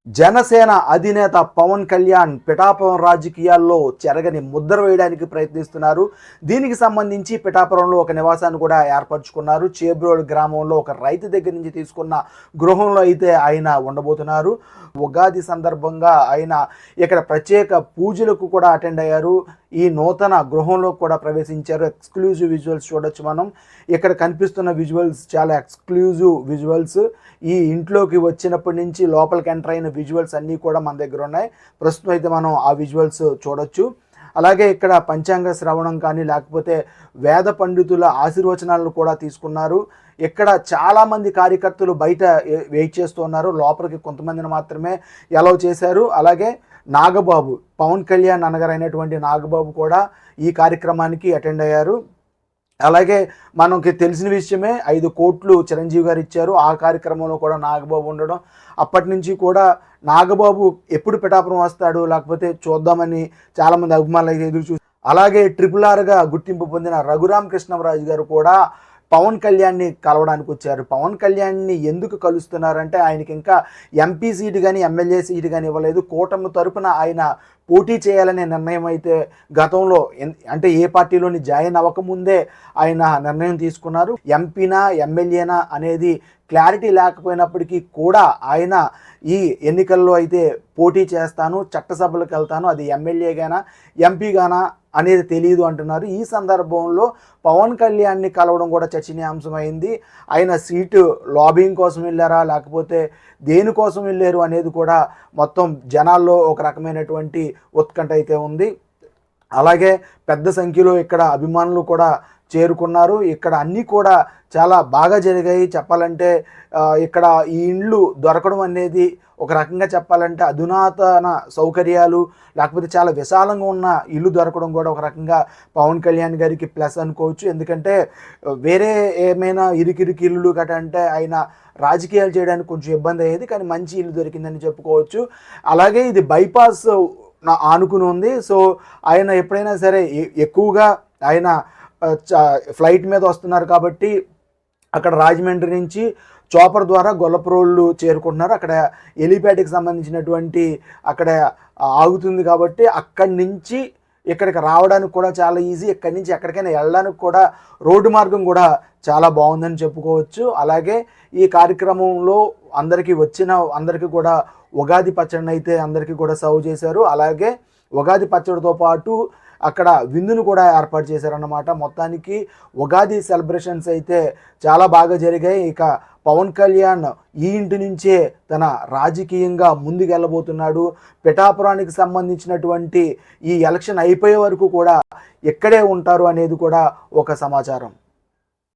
జనసేన అధినేత పవన్ కళ్యాణ్ పిఠాపురం రాజకీయాల్లో చెరగని ముద్ర వేయడానికి ప్రయత్నిస్తున్నారు. దీనికి సంబంధించి పిఠాపురంలో ఒక నివాసాన్ని కూడా ఏర్పరచుకున్నారు. చేబ్రోలు గ్రామంలో ఒక రైతు దగ్గర నుంచి తీసుకున్న గృహంలో అయితే ఆయన ఉండబోతున్నారు. ఉగాది సందర్భంగా ఆయన ఇక్కడ ప్రత్యేక పూజలకు కూడా అటెండ్ అయ్యారు. ఈ నూతన గృహంలో కూడా ప్రవేశించారు. ఎక్స్క్లూజివ్ విజువల్స్ చూడొచ్చు మనం. ఇక్కడ కనిపిస్తున్న విజువల్స్ చాలా ఎక్స్క్లూజివ్ విజువల్స్. ఈ ఇంట్లోకి వచ్చినప్పటి నుంచి లోపలికి ఎంటర్ అయిన విజువల్స్ అన్నీ కూడా మన దగ్గర ఉన్నాయి. ప్రస్తుతం అయితే మనం ఆ విజువల్స్ చూడొచ్చు. అలాగే ఇక్కడ పంచాంగ శ్రవణం కానీ లేకపోతే వేద పండితుల ఆశీర్వచనాలను కూడా తీసుకున్నారు. ఇక్కడ చాలామంది కార్యకర్తలు బయట వెయిట్ చేస్తున్నారు. లోపలికి కొంతమందిని మాత్రమే అలౌ చేశారు. అలాగే నాగబాబు, పవన్ కళ్యాణ్ అన్నగారు అయినటువంటి నాగబాబు కూడా ఈ కార్యక్రమానికి అటెండ్ అయ్యారు. అలాగే మనకి తెలిసిన విషయమే 5 కోట్లు చిరంజీవి గారు ఇచ్చారు. ఆ కార్యక్రమంలో కూడా నాగబాబు ఉండడం, అప్పటి నుంచి కూడా నాగబాబు ఎప్పుడు పిఠాపురం వస్తాడు లేకపోతే చూద్దామని చాలామంది అభిమానులు ఎదురు చూసి, అలాగే RRRగా గుర్తింపు పొందిన రఘురామ కృష్ణరాజు గారు కూడా పవన్ కళ్యాణ్ని కలవడానికి వచ్చారు. పవన్ కళ్యాణ్ని ఎందుకు కలుస్తున్నారంటే ఆయనకి ఇంకా ఎంపీ సీటు కానీ ఎమ్మెల్యే సీటు కానీ ఇవ్వలేదు. కూటమి తరపున ఆయన పోటీ చేయాలనే నిర్ణయం అయితే గతంలో అంటే ఏ పార్టీలోని జాయిన్ అవ్వకముందే ఆయన నిర్ణయం తీసుకున్నారు. ఎంపీనా ఎమ్మెల్యేనా అనేది క్లారిటీ లేకపోయినప్పటికీ కూడా ఆయన ఈ ఎన్నికల్లో అయితే పోటీ చేస్తాను, చట్టసభలకు వెళ్తాను, అది ఎమ్మెల్యేగానా ఎంపీగానా అనేది తెలియదు అంటున్నారు. ఈ సందర్భంలో పవన్ కళ్యాణ్ని కలవడం కూడా చర్చనీయాంశమైంది. ఆయన సీటు లాబింగ్ కోసం వెళ్ళారా లేకపోతే దేనికోసం వెళ్ళారు అనేది కూడా మొత్తం జనాల్లో ఒక రకమైనటువంటి ఉత్కంఠ అయితే ఉంది. అలాగే పెద్ద సంఖ్యలో ఇక్కడ అభిమానులు కూడా చేరుకున్నారు. ఇక్కడ అన్నీ కూడా చాలా బాగా జరిగాయి. చెప్పాలంటే ఇక్కడ ఈ ఇండ్లు దొరకడం అనేది ఒక రకంగా చెప్పాలంటే అధునాతన సౌకర్యాలు లేకపోతే చాలా విశాలంగా ఉన్న ఇల్లు దొరకడం కూడా ఒక రకంగా పవన్ కళ్యాణ్ గారికి ప్లస్ అనుకోవచ్చు. ఎందుకంటే వేరే ఏమైనా ఇరుకిరికి ఇల్లు అంటే ఆయన రాజకీయాలు చేయడానికి కొంచెం ఇబ్బంది అయ్యేది, కానీ మంచి ఇల్లు దొరికిందని చెప్పుకోవచ్చు. అలాగే ఇది బైపాస్ ఆనుకుని ఉంది. సో ఆయన ఎప్పుడైనా సరే ఎక్కువగా ఆయన ఫ్లైట్ మీద వస్తున్నారు కాబట్టి అక్కడ రాజమండ్రి నుంచి చోపర్ ద్వారా గొల్లప్రోళ్ళు చేరుకుంటున్నారు. అక్కడ ఎలిప్యాడ్కి సంబంధించినటువంటి అక్కడ ఆగుతుంది కాబట్టి అక్కడి నుంచి ఇక్కడికి రావడానికి కూడా చాలా ఈజీ. ఇక్కడి నుంచి ఎక్కడికైనా వెళ్ళడానికి కూడా రోడ్డు మార్గం కూడా చాలా బాగుందని చెప్పుకోవచ్చు. అలాగే ఈ కార్యక్రమంలో అందరికీ కూడా ఉగాది పచ్చడిని అయితే అందరికీ కూడా సర్వ్ చేశారు. అలాగే ఉగాది పచ్చడితో పాటు అక్కడ విందును కూడా ఏర్పాటు చేశారన్నమాట. మొత్తానికి ఉగాది సెలబ్రేషన్స్ అయితే చాలా బాగా జరిగాయి. ఇక పవన్ కళ్యాణ్ ఈ ఇంటి నుంచే తన రాజకీయంగా ముందుకెళ్ళబోతున్నాడు. పిఠాపురానికి సంబంధించినటువంటి ఈ ఎలక్షన్ అయిపోయే వరకు కూడా ఎక్కడే ఉంటారు అనేది కూడా ఒక సమాచారం.